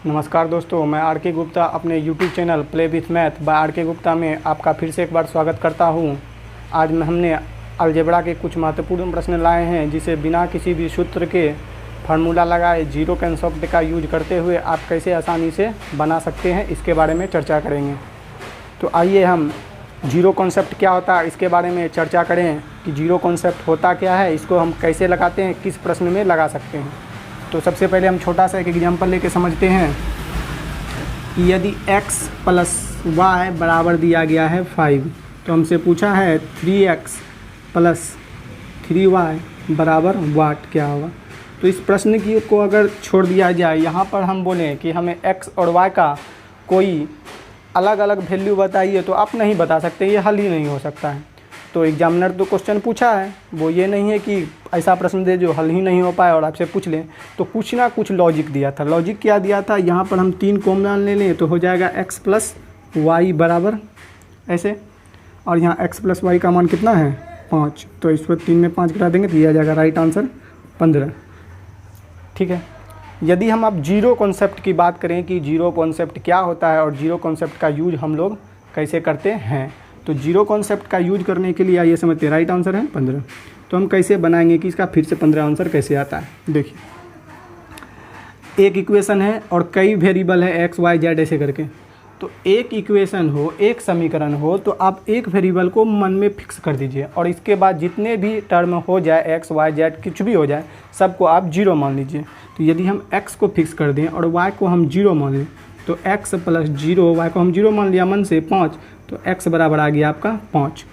नमस्कार दोस्तों, मैं आर के गुप्ता अपने YouTube channel play with math by R K Gupta में आपका फिर से एक बार स्वागत करता हूं। आज हमने अलजेब्रा के कुछ महत्वपूर्ण प्रश्न लाए हैं जिसे बिना किसी भी सूत्र के फार्मूला लगाए जीरो कॉन्सेप्ट का यूज करते हुए आप कैसे आसानी से बना सकते हैं, इसके बारे में चर्चा करेंगे। तो आइए हम जीरो कॉन्सेप्ट क्या होता है इसके बारे में चर्चा करें कि जीरो कॉन्सेप्ट होता क्या है, इसको हम कैसे लगाते हैं, किस प्रश्न में लगा सकते हैं। तो सबसे पहले हम छोटा सा एक एग्जांपल लेके समझते हैं कि यदि x प्लस वाई बराबर दिया गया है 5, तो हमसे पूछा है 3x प्लस 3y बराबर वाट क्या होगा। तो इस प्रश्न की को अगर छोड़ दिया जाए, यहाँ पर हम बोलें कि हमें x और y का कोई अलग अलग वैल्यू बताइए, तो आप नहीं बता सकते, ये हल ही नहीं हो सकता है। तो एग्जामिनर तो क्वेश्चन पूछा है, वो ये नहीं है कि ऐसा प्रश्न दे जो हल ही नहीं हो पाए और आपसे पूछ लें। तो कुछ ना कुछ लॉजिक दिया था। लॉजिक क्या दिया था, यहाँ पर हम 3 कॉमन ले लें तो हो जाएगा x प्लस वाई बराबर ऐसे, और यहाँ x प्लस वाई का मान कितना है 5, तो इस पर 3 में 5 घटा देंगे तो ये आ जाएगा राइट आंसर 15। ठीक है। यदि हम अब जीरो कॉन्सेप्ट की बात करें कि जीरो कॉन्सेप्ट क्या होता है और जीरो कॉन्सेप्ट का यूज हम लोग कैसे करते हैं, तो जीरो कॉन्सेप्ट का यूज करने के लिए आइए समझते हैं। राइट आंसर है 15। तो हम कैसे बनाएंगे कि इसका फिर से 15 आंसर कैसे आता है। देखिए, एक इक्वेशन है और कई वेरिएबल है एक्स वाई जेड ऐसे करके। तो एक इक्वेशन हो, एक समीकरण हो, तो आप एक वेरिएबल को मन में फिक्स कर दीजिए और इसके बाद जितने भी टर्म हो जाए एक्स वाई जेड कुछ भी हो जाए, सबको आप जीरो मान लीजिए। तो यदि हम x को फिक्स कर दें और y को हम जीरो मान लें, तो x प्लस जीरो, y को हम जीरो मान लिया मन से 5, तो x बराबर आ गया आपका 5।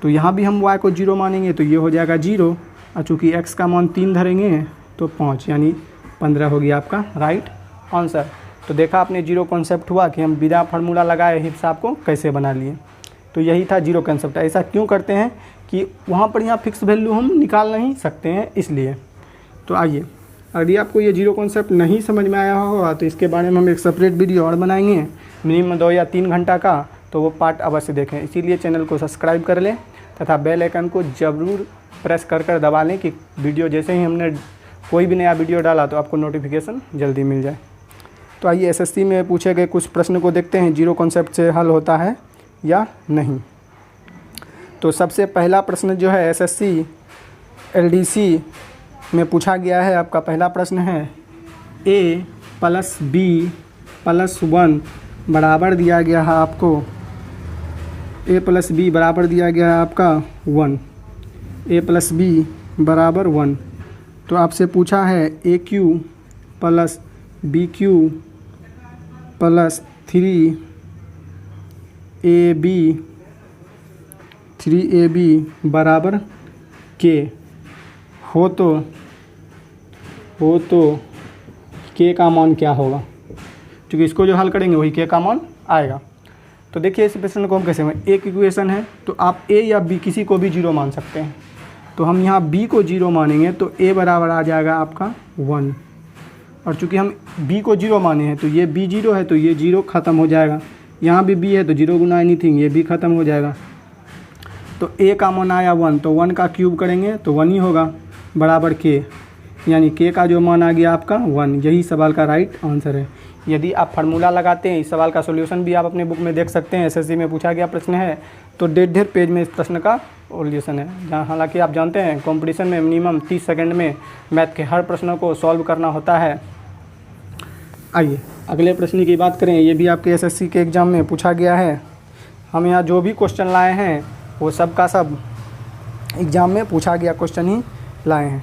तो यहाँ भी हम y को जीरो मानेंगे तो ये हो जाएगा जीरो, और चूँकि x का मान 3 धरेंगे तो 5, यानी 15 हो गया आपका राइट आंसर। तो देखा आपने जीरो कॉन्सेप्ट हुआ कि हम बिना फार्मूला लगाए हिसाब को कैसे बना लिए। तो यही था जीरो कॉन्सेप्ट। ऐसा क्यों करते हैं कि वहाँ पर यहाँ फिक्स वैल्यू हम निकाल नहीं सकते हैं, इसलिए। तो आइए, यदि आपको ये जीरो कॉन्सेप्ट नहीं समझ में आया होगा तो इसके बारे में हम एक सेपरेट वीडियो और बनाएंगे मिनिमम 2 या 3 घंटा का, तो वो पार्ट अवश्य देखें। इसीलिए चैनल को सब्सक्राइब कर लें तथा बेल आइकन को ज़रूर प्रेस कर दबा लें कि वीडियो जैसे ही हमने कोई भी नया वीडियो डाला तो आपको नोटिफिकेशन जल्दी मिल जाए। तो आइए एसएससी में पूछे गए कुछ प्रश्न को देखते हैं, जीरो कॉन्सेप्ट से हल होता है या नहीं। तो सबसे पहला प्रश्न जो है एसएससी एलडीसी में पूछा गया है, आपका पहला प्रश्न है a प्लस बी प्लस 1 बराबर दिया गया है आपको, a प्लस बी बराबर दिया गया है आपका 1, a प्लस बी बराबर 1। तो आपसे पूछा है a cube plus b cube plus 3ab बराबर k हो तो k का मान क्या होगा, क्योंकि इसको जो हल करेंगे वही k का मान आएगा। तो देखिए इस प्रश्न को हम कैसे में, एक इक्वेशन है तो आप a या b किसी को भी जीरो मान सकते हैं। तो हम यहाँ b को जीरो मानेंगे तो a बराबर आ जाएगा आपका 1, और चूँकि हम b को जीरो माने हैं तो ये b जीरो है तो ये जीरो ख़त्म हो जाएगा। यहाँ भी b है तो जीरो गुना एनीथिंग, ये भी ख़त्म हो जाएगा। तो a का मान आया 1, तो 1 का क्यूब करेंगे तो 1 ही होगा बराबर k, यानी k का जो मान आ गया आपका 1। यही सवाल का राइट आंसर है। यदि आप फार्मूला लगाते हैं, इस सवाल का सॉल्यूशन भी आप अपने बुक में देख सकते हैं। एसएससी में पूछा गया प्रश्न है, तो 1.5 पेज में इस प्रश्न का सॉल्यूशन है। जहाँ हालांकि आप जानते हैं कंपटीशन में मिनिमम 30 सेकंड में मैथ के हर प्रश्नों को सॉल्व करना होता है। आइए अगले प्रश्न की बात करें। ये भी आपके एसएससी के एग्ज़ाम में पूछा गया है। हम यहाँ जो भी क्वेश्चन लाए हैं वो सब का सब एग्ज़ाम में पूछा गया क्वेश्चन ही लाए हैं।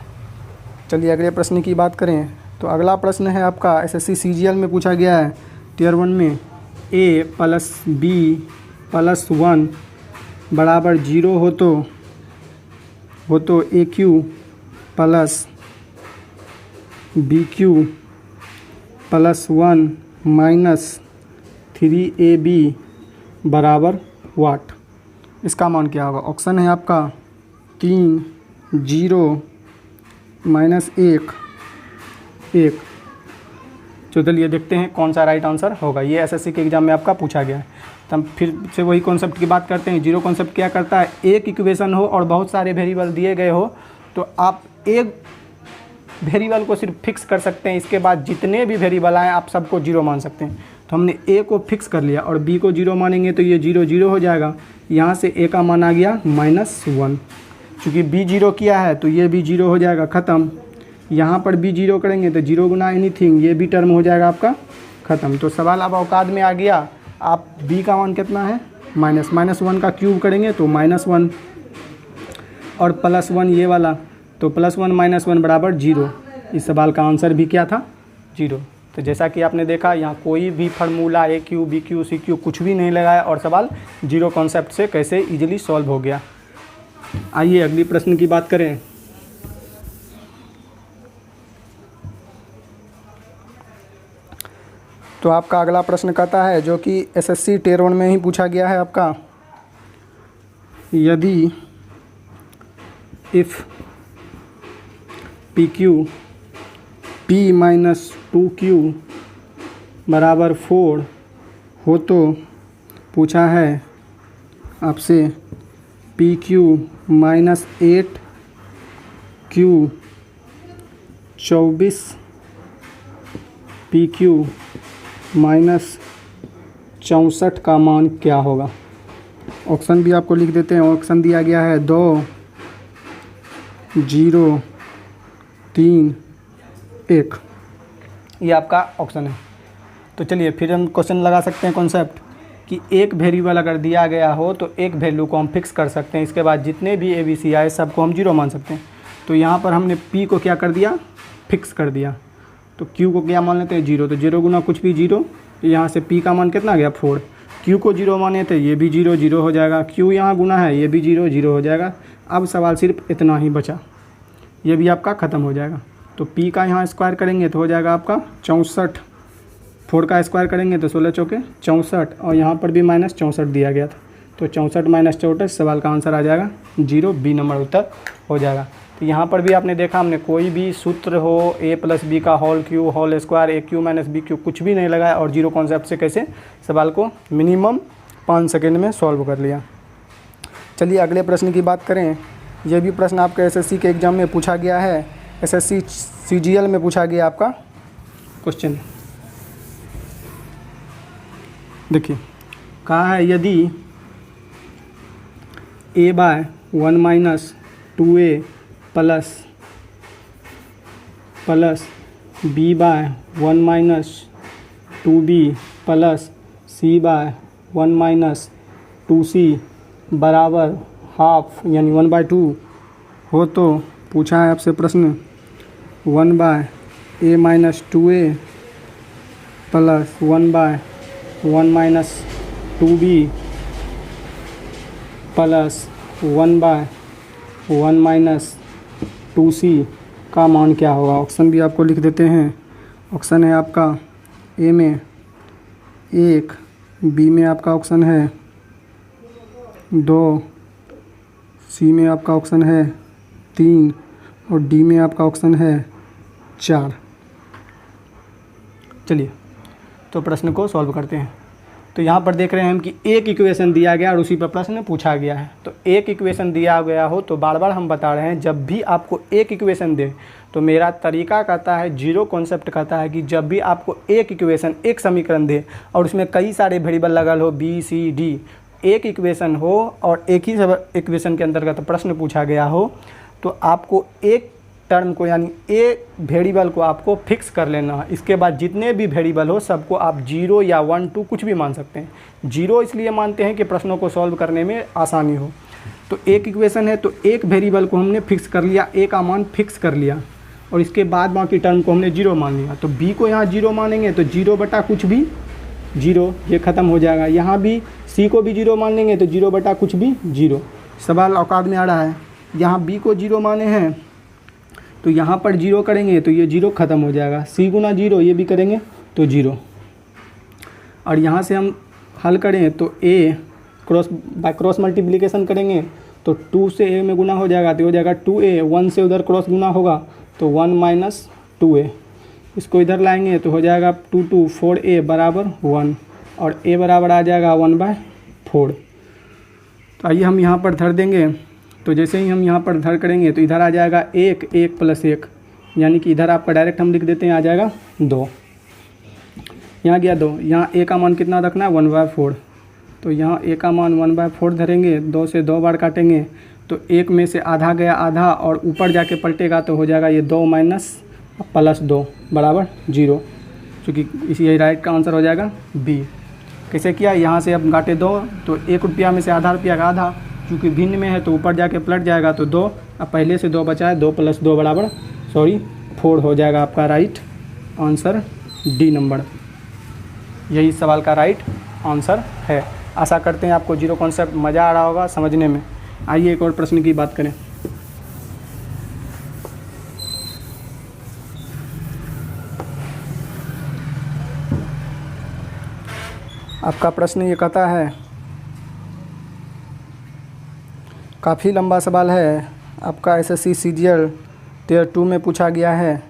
चलिए अगले प्रश्न की बात करें। तो अगला प्रश्न है आपका एसएससी सीजीएल में पूछा गया है टियर 1 में, a प्लस बी प्लस 1 बराबर 0 हो तो a cube plus b cube plus 1 minus 3ab बराबर वाट। इसका मान क्या होगा। ऑप्शन है आपका 3, 0, -1, 1। तो चलिए देखते हैं कौन सा राइट आंसर होगा। ये एसएससी के एग्ज़ाम में आपका पूछा गया है। तो हम फिर से वही कॉन्सेप्ट की बात करते हैं। जीरो कॉन्सेप्ट क्या करता है, एक इक्वेशन हो और बहुत सारे वेरिएबल दिए गए हो, तो आप एक वेरिएबल को सिर्फ फिक्स कर सकते हैं, इसके बाद जितने भी वेरिएबल आए आप सबको जीरो मान सकते हैं। तो हमने ए को फिक्स कर लिया और बी को जीरो मानेंगे तो ये जीरो जीरो हो जाएगा। यहाँ से ए का मान आ गया -1, चूँकि बी जीरो किया है तो ये भी जीरो हो जाएगा, ख़त्म। यहाँ पर बी जीरो करेंगे तो जीरो गुना एनीथिंग, ये भी टर्म हो जाएगा आपका ख़त्म। तो सवाल अब औकात में आ गया। आप बी का मान कितना है -1 का क्यूब करेंगे तो -1 और +1 ये वाला, तो +1 -1 बराबर 0। इस सवाल का आंसर भी क्या था 0। तो जैसा कि आपने देखा यहाँ कोई भी formula a cube b cube c cube कुछ भी नहीं लगाया और सवाल जीरो कॉन्सेप्ट से कैसे इजीली सॉल्व हो गया। आइए अगली प्रश्न की बात करें। तो आपका अगला प्रश्न कहता है, जो कि एसएससी टियर 1 में ही पूछा गया है आपका, यदि इफ़ PQ P-2Q बराबर 4 हो तो पूछा है आपसे PQ -8Q 24 PQ -64 का मान क्या होगा। ऑप्शन भी आपको लिख देते हैं। ऑप्शन दिया गया है 2, 0, 3, 1। ये आपका ऑप्शन है। तो चलिए फिर हम क्वेश्चन लगा सकते हैं कॉन्सेप्ट कि एक वेरिएबल अगर दिया गया हो तो एक वैल्यू को हम फिक्स कर सकते हैं, इसके बाद जितने भी ABC आए सबको हम जीरो मान सकते हैं। तो यहाँ पर हमने P को क्या कर दिया, फिक्स कर दिया। तो Q को क्या मान लेते हैं 0, तो 0 गुना कुछ भी 0। तो यहाँ से P का मान कितना गया 4। Q को 0 माने थे, ये भी 0 0 हो जाएगा। Q यहाँ गुना है, ये भी 0 0 हो जाएगा। अब सवाल सिर्फ इतना ही बचा, ये भी आपका ख़त्म हो जाएगा। तो P का यहाँ स्क्वायर करेंगे तो हो जाएगा आपका 64। 4 का स्क्वायर करेंगे तो 16 चौके 64, और यहाँ पर भी -64 दिया गया था। तो 64 - 64 सवाल का आंसर आ जाएगा 0, बी नंबर उत्तर हो जाएगा। तो यहाँ पर भी आपने देखा हमने कोई भी सूत्र हो A+B का whole cube whole square AQ - BQ कुछ भी नहीं लगाया और जीरो कॉन्सेप्ट से कैसे सवाल को मिनिमम 5 सेकेंड में सॉल्व कर लिया। चलिए अगले प्रश्न की बात करें। यह भी प्रश्न आपके एसएससी के एग्ज़ाम में पूछा गया है। एसएससी CGL में पूछा गया आपका क्वेश्चन। देखिए कहा है, यदि A/1 - 2A plus B/1 - 2B plus C/1 - 2C बराबर हाफ यानी 1/2 हो तो पूछा है आपसे प्रश्न 1/A - 2A plus 1/1 - 2B plus 1/1 - 2C का मान क्या होगा। ऑप्शन भी आपको लिख देते हैं। ऑप्शन है आपका ए में 1, बी में आपका ऑप्शन है 2, सी में आपका ऑप्शन है 3 और डी में आपका ऑप्शन है 4। चलिए तो प्रश्न को सॉल्व करते हैं। तो यहाँ पर देख रहे हैं हम कि एक इक्वेशन दिया गया और उसी पर प्रश्न पूछा गया है। तो एक इक्वेशन दिया गया हो तो बार बार हम बता रहे हैं, जब भी आपको एक इक्वेशन दे तो मेरा तरीका कहता है, जीरो कॉन्सेप्ट कहता है कि जब भी आपको एक इक्वेशन एक समीकरण दे और उसमें कई सारे वेरिएबल लगल हो B C D, एक इक्वेशन हो और एक ही इक्वेशन के अंतर्गत प्रश्न पूछा गया हो, तो आपको एक टर्म को यानी ए वेरिएबल को आपको फिक्स कर लेना है। इसके बाद जितने भी वेरिएबल हो सबको आप 0 या 1 2 कुछ भी मान सकते हैं। 0 इसलिए मानते हैं कि प्रश्नों को सॉल्व करने में आसानी हो। तो एक इक्वेशन है तो एक वेरिएबल को हमने फिक्स कर लिया, ए का मान फिक्स कर लिया और इसके बाद बाकी टर्म को हमने 0 मान लिया। तो बी को यहाँ 0 मानेंगे तो 0 बटा कुछ भी 0, ये ख़त्म हो जाएगा। यहाँ भी सी को भी 0 मान लेंगे तो 0 बटा कुछ भी 0। सवाल औकात में आ रहा है। यहाँ बी को 0 माने हैं तो यहाँ पर 0 करेंगे तो ये 0 ख़त्म हो जाएगा। सी गुना 0 ये भी करेंगे तो 0, और यहाँ से हम हल करें तो ए क्रॉस मल्टीप्लिकेशन करेंगे तो 2 से ए में गुना हो जाएगा तो हो जाएगा 2a, 1 से उधर क्रॉस गुना होगा तो 1 - 2a। इसको इधर लाएंगे तो हो जाएगा 2 2 4a बराबर 1 और a बराबर आ जाएगा 1/4। तो आइए हम यहाँ पर धर देंगे। तो जैसे ही हम यहाँ पर धर करेंगे तो इधर आ जाएगा 1 1 + 1, यानी कि इधर आपका डायरेक्ट हम लिख देते हैं, आ जाएगा 2। यहाँ गया 2, यहाँ a का मान कितना रखना है 1/4, तो यहाँ a का मान 1/4 धरेंगे, 2 से 2 बार काटेंगे तो 1 में से आधा गया आधा और ऊपर जाके पलटेगा तो हो जाएगा ये 2 माइनस प्लस 2 बराबर 0, चूँकि इसी यही राइट का आंसर हो जाएगा बी। कैसे किया, यहाँ से अब काटे 2 तो 1 रुपया में से आधा रुपया का आधा, चूँकि भिन्न में है तो ऊपर जाके पलट जाएगा तो 2, अब पहले से 2 बचा है, 2 + 2 बराबर 4 हो जाएगा आपका राइट आंसर डी नंबर। यही सवाल का राइट आंसर है। आशा करते हैं आपको जीरो कॉन्सेप्ट मज़ा आ रहा होगा समझने में। आइए एक और प्रश्न की बात करें। आपका प्रश्न ये कहता है, काफ़ी लंबा सवाल है, आपका एसएससी सीजीएल टियर 2 में पूछा गया है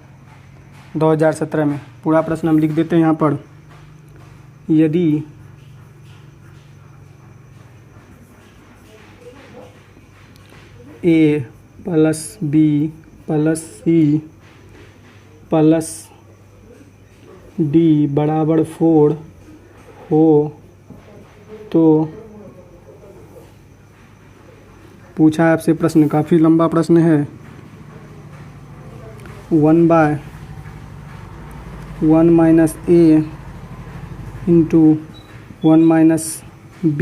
2017 में। पूरा प्रश्न हम लिख देते हैं यहाँ पर। यदि a + b + c + d बराबर 4 हो तो पूछा है आपसे प्रश्न, काफ़ी लंबा प्रश्न है। 1/1 - a into 1 - b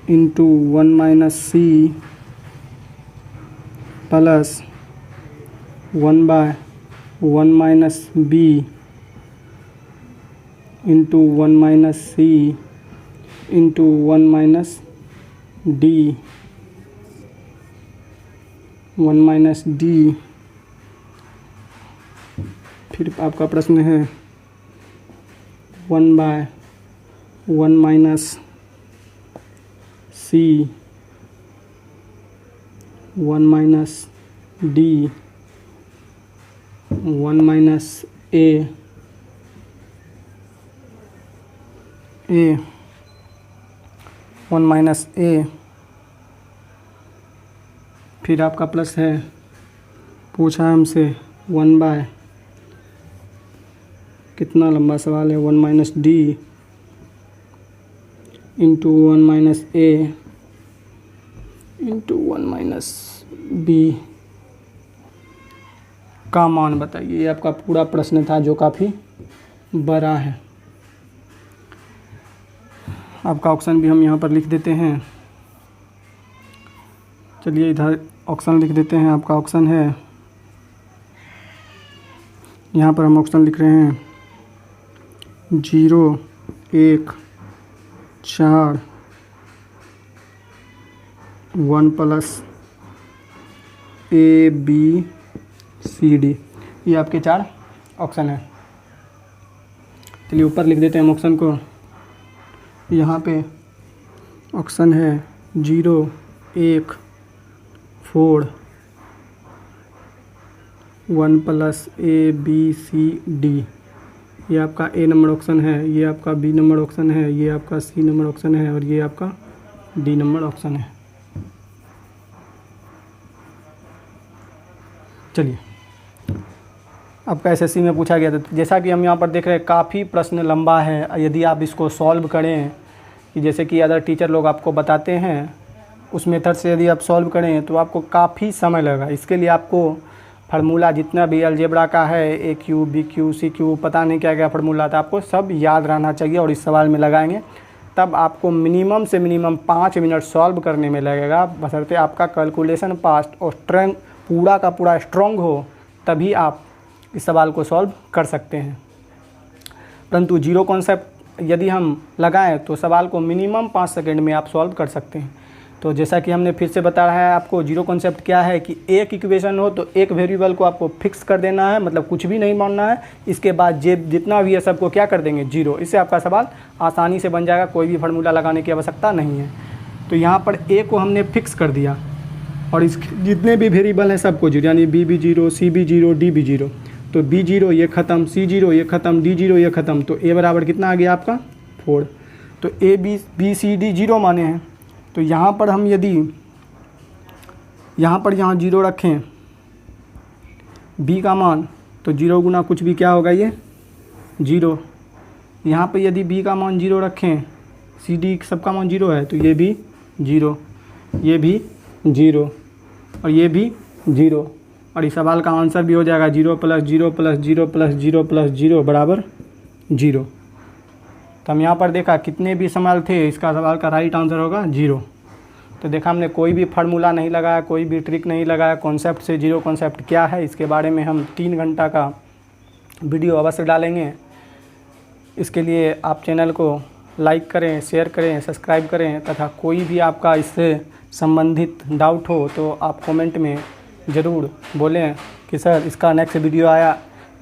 into 1 - c plus 1/1 - b into 1 - c into 1 - d 1 - d। फिर आपका प्रश्न है 1/1 - c 1 - d 1 - a 1 - a। फिर आपका प्लस है, पूछा हमसे 1/, कितना लंबा सवाल है, 1 - d into 1 - a into 1 - b का मान बताइए। ये आपका पूरा प्रश्न था जो काफ़ी बड़ा है। आपका ऑप्शन भी हम यहाँ पर लिख देते हैं। चलिए इधर ऑप्शन लिख देते हैं। आपका ऑप्शन है, यहाँ पर हम ऑप्शन लिख रहे हैं 0 1 4 1 + a b c d। ये आपके 4 ऑप्शन है। चलिए ऊपर लिख देते हैं हम ऑप्शन को। यहाँ पे ऑप्शन है 0 1 4 1 + a b c d। ये आपका ए नंबर ऑप्शन है, ये आपका बी नंबर ऑप्शन है, ये आपका सी नंबर ऑप्शन है और ये आपका डी नंबर ऑप्शन है। चलिए आपका एसएससी में पूछा गया था, जैसा कि हम यहाँ पर देख रहे हैं काफ़ी प्रश्न लंबा है। यदि आप इसको सॉल्व करें, कि जैसे कि अदर टीचर लोग आपको बताते हैं उस मेथड से यदि आप सॉल्व करें तो आपको काफ़ी समय लगेगा। इसके लिए आपको फार्मूला जितना भी अलजेब्रा का है, a cube b cube c cube, पता नहीं क्या क्या फार्मूला था, आपको सब याद रहना चाहिए और इस सवाल में लगाएंगे तब आपको मिनिमम से मिनिमम 5 मिनट सॉल्व करने में लगेगा। बशर्ते आपका कैलकुलेशन पास्ट और स्ट्रेंथ पूरा का पूरा स्ट्रॉन्ग हो, तभी आप इस सवाल को सॉल्व कर सकते हैं। परंतु जीरो कॉन्सेप्ट यदि हम लगाएं तो सवाल को मिनिमम 5 सेकंड में आप सॉल्व कर सकते हैं। तो जैसा कि हमने फिर से बताया है आपको, जीरो कॉन्सेप्ट क्या है कि एक इक्वेशन हो तो एक वेरिएबल को आपको फिक्स कर देना है, मतलब कुछ भी नहीं मानना है। इसके बाद जितना भी है सबको क्या कर देंगे, जीरो। इससे आपका सवाल आसानी से बन जाएगा, कोई भी फार्मूला लगाने की आवश्यकता नहीं है। तो यहाँ पर ए को हमने फिक्स कर दिया और इस जितने भी वेरिएबल हैं सबको जीरो, यानी बी भी जीरो, सी भी जीरो, डी भी जीरो। तो बी जीरो ये ख़त्म, सी जीरो ये ख़त्म, डी जीरो ये ख़त्म। तो ए बराबर कितना आ गया आपका 4। तो A B C D zero माने हैं। तो यहाँ पर हम यदि यहाँ जीरो रखें b का मान, तो 0 गुना कुछ भी क्या होगा, ये 0। यहाँ पे यदि b का मान 0 रखें, सी डी सबका मान 0 है, तो ये भी 0, ये भी 0 और ये भी 0। और इस सवाल का आंसर भी हो जाएगा 0 + 0 + 0 + 0 + 0 बराबर 0। तो हम यहाँ पर देखा कितने भी सवाल थे, इसका सवाल का राइट आंसर होगा 0। तो देखा हमने कोई भी फार्मूला नहीं लगाया, कोई भी ट्रिक नहीं लगाया, कॉन्सेप्ट से 0 कॉन्सेप्ट क्या है इसके बारे में हम 3 घंटा का वीडियो अवश्य डालेंगे। इसके लिए आप चैनल को लाइक करें, शेयर करें, सब्सक्राइब करें तथा कोई भी आपका इससे संबंधित डाउट हो तो आप कमेंट में ज़रूर बोलें कि सर इसका नेक्स्ट वीडियो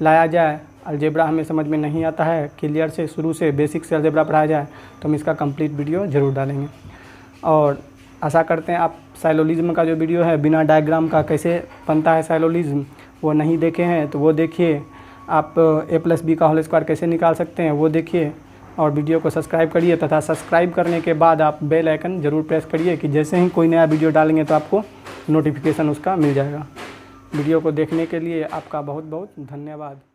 लाया जाए। अलजेब्रा हमें समझ में नहीं आता है, क्लियर से शुरू से बेसिक से अलजेब्रा पढ़ाया जाए तो हम इसका कंप्लीट वीडियो ज़रूर डालेंगे। और आशा करते हैं आप साइलोलिज्म का जो वीडियो है बिना डायग्राम का कैसे बनता है साइलोलिज्म, वो नहीं देखे हैं तो वो देखिए। आप a+b का होल स्क्वायर कैसे निकाल सकते हैं वो देखिए। और वीडियो को सब्सक्राइब करिए तथा सब्सक्राइब करने के बाद आप बेल आइकन ज़रूर प्रेस करिए कि जैसे ही कोई नया वीडियो डालेंगे तो आपको नोटिफिकेशन उसका मिल जाएगा। वीडियो को देखने के लिए आपका बहुत बहुत धन्यवाद।